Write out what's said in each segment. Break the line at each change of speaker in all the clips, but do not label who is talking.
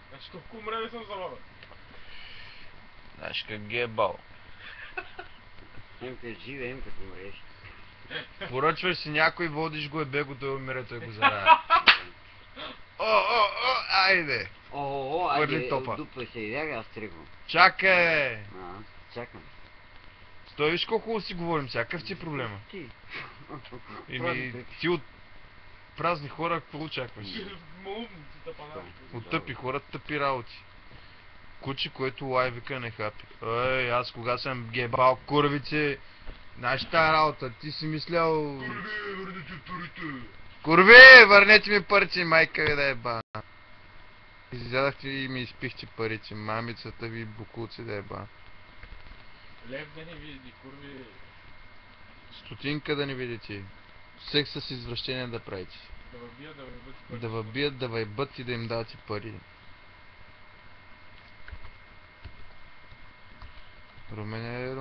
Значи колко умрели съм забавен.
Знаеш как ги е бал.
Ем те живе, ем като умреш.
Поръчваш си някой, водиш го, бего да умира, той го зарая. О, айде!
О,
Хвърли
айде,
топа.
дупай се, иляга, аз тръгвам.
Чакай!
Чакам.
Стой, виж колко хубаво си говорим, всякакъв ти е проблема.
Ти.
Ти от празни хора какво очакваш?
Малумници тъпанашки.
От тъпи хора, тъпи работи. Куче, което лайвика не хапи. Ей, аз кога съм гебал курвици, знаеш тая работа, ти си мислял...
Върнете парите!
Курви, върнете ми парите, майка ви да е ба. Изядахте и ми изпихте парите, мамицата ви букуци да е ба.
Лев да не види, курви.
Стотинка да не видите. Секс с извращение да правите.
Да въбият, да въбият пари.
Да въбият, да въйбат и да им давате пари. Румене.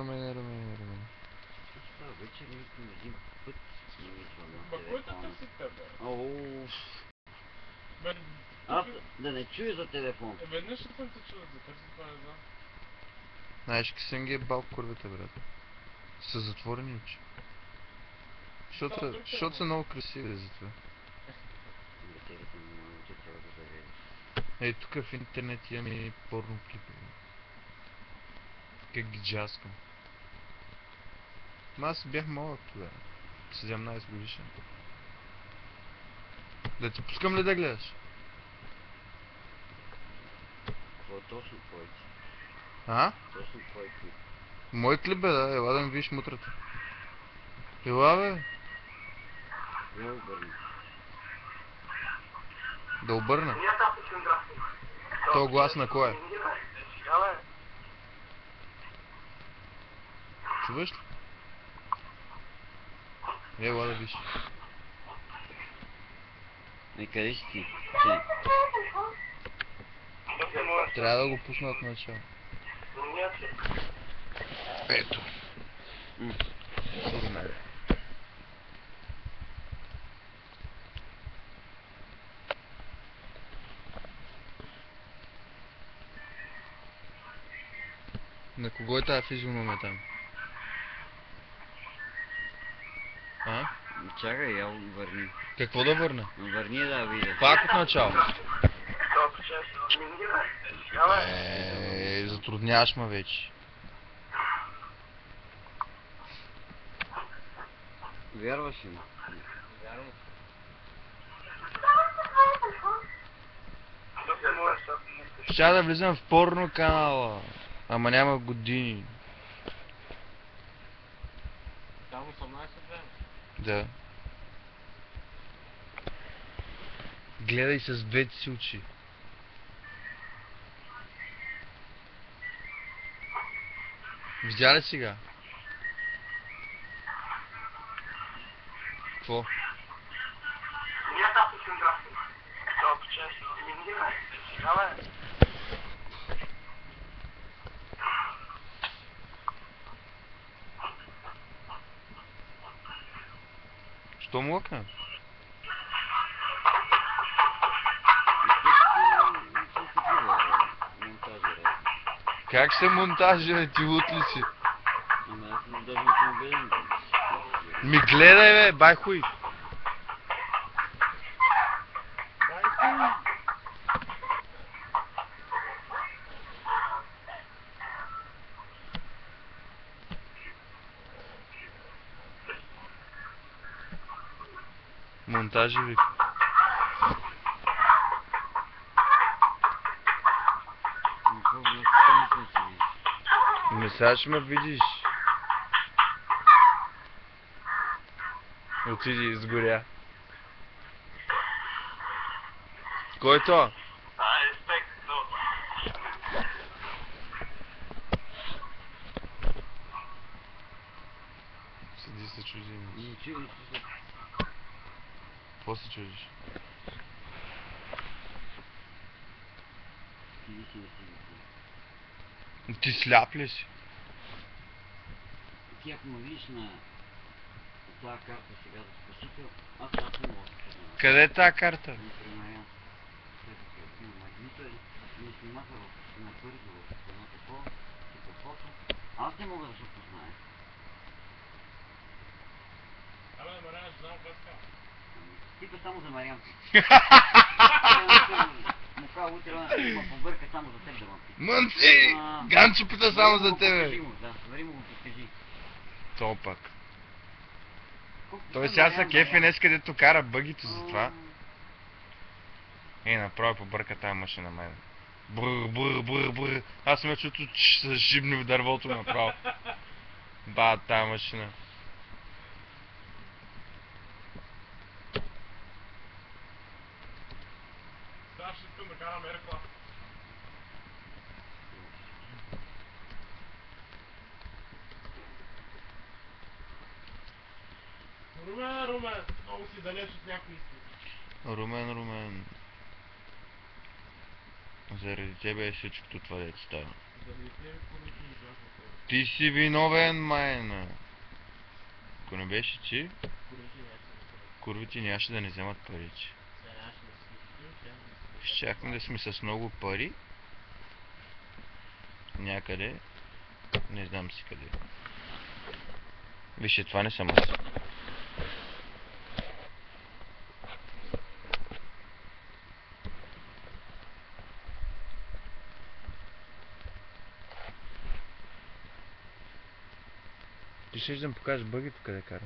Това вечер никой един път не идва на
Ма кой те
телефона.
търси тебе?
Оу.
Бе,
Аз да не чуя за телефон.
веднъж ще съм те чул да търси, това не знам.
Знаеш, къде съм ги е бал курвите, брат. Са затворени очи. Защото са много красиви за това.
Батерията на моите трябва да заведе.
Ей, тук в интернет имам и порно клипове. Как ги джаскам. Ма аз бях малък тогава. 17 годишен. Да ти пускам ли да гледаш?
Това е точно твоите.
А?
Точно твой клип.
Мой клип бе, да. Ела да ми видиш мутрата. Ела бе.
Я обърна.
Да обърна. То глас на кой е? Чуваш ли? Ела да виж.
Къде си ти?
Трябва да го пусна от начало. Ето. Сигнали. На кого е тази физиономия там? А?
Чакай, я върни.
Какво да върна?
Върни да видя.
Пак от начало. Затрудняваш ме вече.
Вярваш ли ми?
Вярвам.
Щя да влизам в порно канала. Ама няма години.
Там 18 време.
Да. Гледай с двете си очи. Видя ли сега? Какво? Що млъкна? Как се монтажира, ти лут ли си?
Ама аз даже не съм убеден.
Ми гледай бе, бай хуй. Монтажи вика. Ме сега ще ме видиш. Отиди, изгоря. Кой е то? Седи се чуди.
Не чуди се.
Какво се чудиш?
Иди си да си.
Ти сляп ли си?
Ти ако ме видиш на тази карта сега за спасител, аз не мога да се.
Къде е тази карта?
Не примеря. Аз не мога да се опозная.
Абе, Мариан, знам какво така.
Типа само за Мариан. Мука утре ма побърка само за теб да ма пита.
Мънци! Ганчо пита само за тебе.
Да, свари му го покажи.
То пак.
Колко
Той
са
сега
Мариан,
са кефи
Мариан?
днес, където кара бъгито за това. Направо побърка тая машина, мен. Бррр, бррр, бррр, бррр. Аз ме чуто, че са жибни в дървото направо. Ба, тая машина.
Сега ще искам да карам Air-клас. Румен, много си далеч от някои истини.
Румен. Заради тебе е всичкото това дето става.
Заради тебе курвите ми бяха.
Ти си виновен, майна. Ако не беше ти,
Курвите нямаше да се.
курвите нямаше да не вземат паричи.
Сега нямаше да си изпитим, ще
Щяхме да сме с много пари. Някъде. Не знам си къде. Вижте, това не съм аз. Ти ще да ми покажеш бъгито къде кара.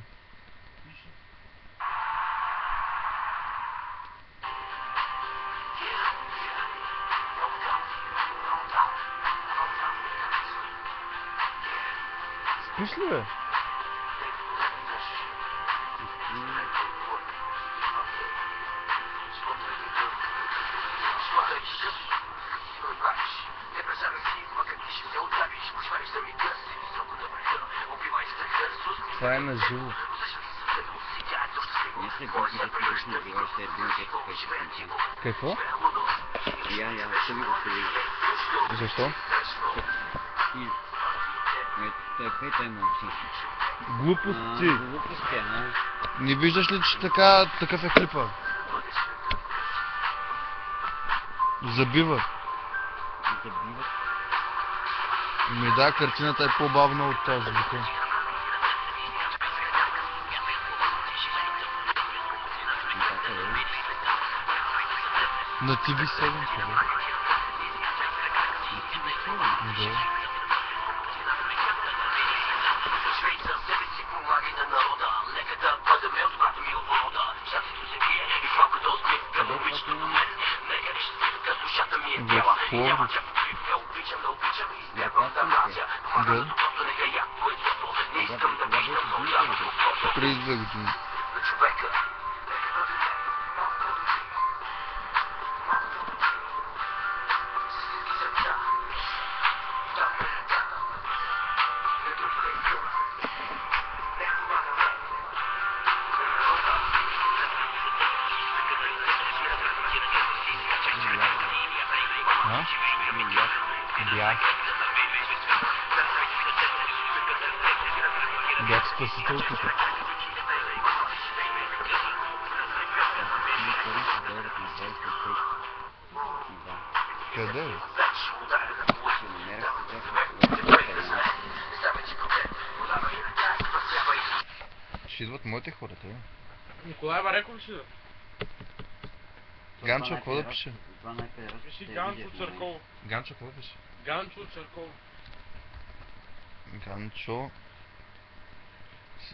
Спиш ли, бе? Това е на живо.
Не се бързи да ти душно говориш, ще е бил текст, който ще съм.
Какво?
Я, ще ви го следи.
Защо?
И... Той пета е мълчи.
Глупости.
Глупости, а?
Не виждаш ли, че такъв е клипа? Забива.
Забиват.
Да, картината е по-бавна от тази звука. На TV7, бе. Да. В Пловдив. Да. Преди 2 години. Бях. Бях спасителката. Къде е? Ще идват моите хората, бе.
Николай Бареков ще да.
Ганчо, какво да пише?
Пиши Ганчо Църков.
Ганчо, какво да пише?
Ганчо Църков.
Ганчо.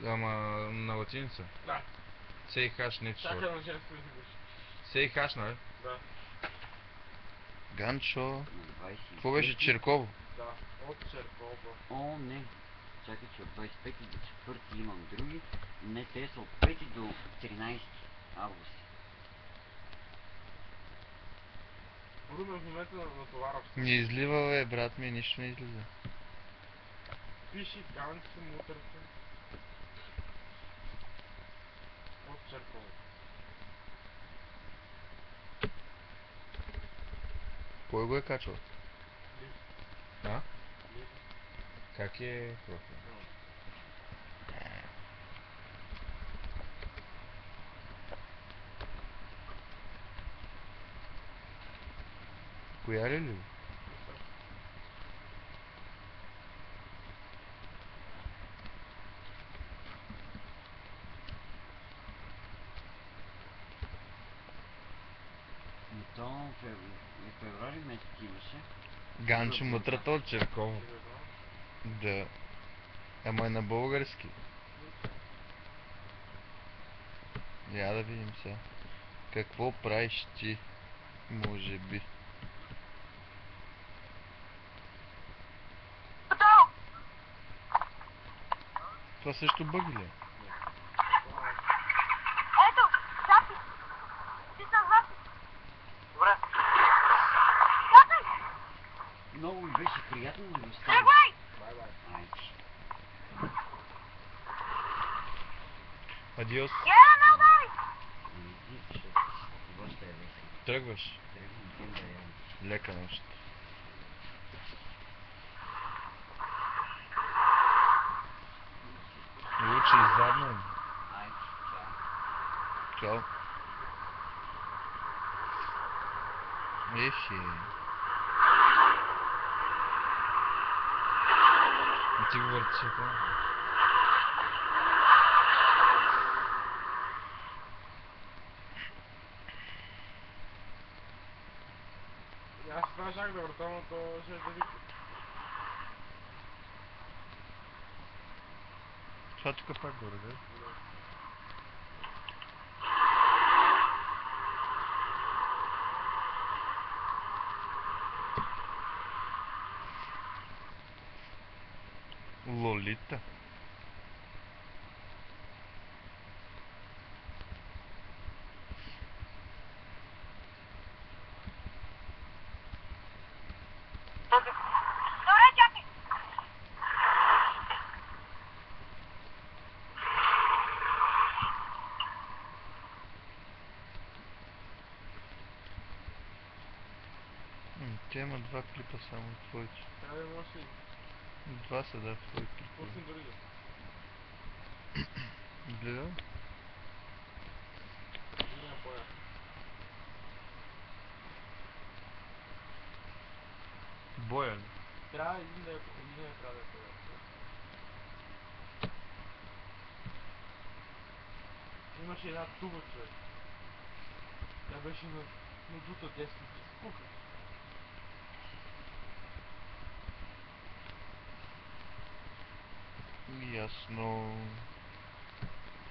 Ама на латиница.
Да.
Сей хаш, не
Чакай
чор.
на женско език беше.
Сей хаш, нали?
Да.
Ганчо. Какво беше? Черково?
Да. От Църков.
О, не. Чакай, че от 25 до 4 имам други. Не, те са от 5 до 13 август.
Румен в момента на товара.
Не излива, бе, брат ми, нищо не излиза.
Пиши Ганчо мутърка. От Църков.
Кой го е качвал?
Лив.
А?
Лив.
Как е профил? Коя ли?
То февруари месец имаше.
Ганчо мутрата от Черково. Да. Ама е на български. Я да видим сега. Какво правиш ти? Може би. Това също бъги ли?
Ето, чакай! Ти съм запис!
Добре.
Чакай!
Много ми беше приятно да ви оставя.
Тръгвай!
Бай-бай.
Айде.
Адиос.
Я не удари!
Иди, защото това ще е весело.
Тръгваш.
Тръгвам, да ям.
Лека нощ. Лучи задно.
Айде, чао.
Чао. Ехе. Не ти го въртишете.
Аз това чак да върта, но то ще е да вика.
Това тук пак горе, да? Лолита.
Добре, чакай!
Те има два клипа само твоите.
Трябва да може и
Два са да в твои клипа.
пуснем дори да.
Гледам.
Няма поя.
Боя ли?
Трябва един да трябва да е поя. Имаше една туба, човек. Тя беше на дута 10 кука.
Ясно.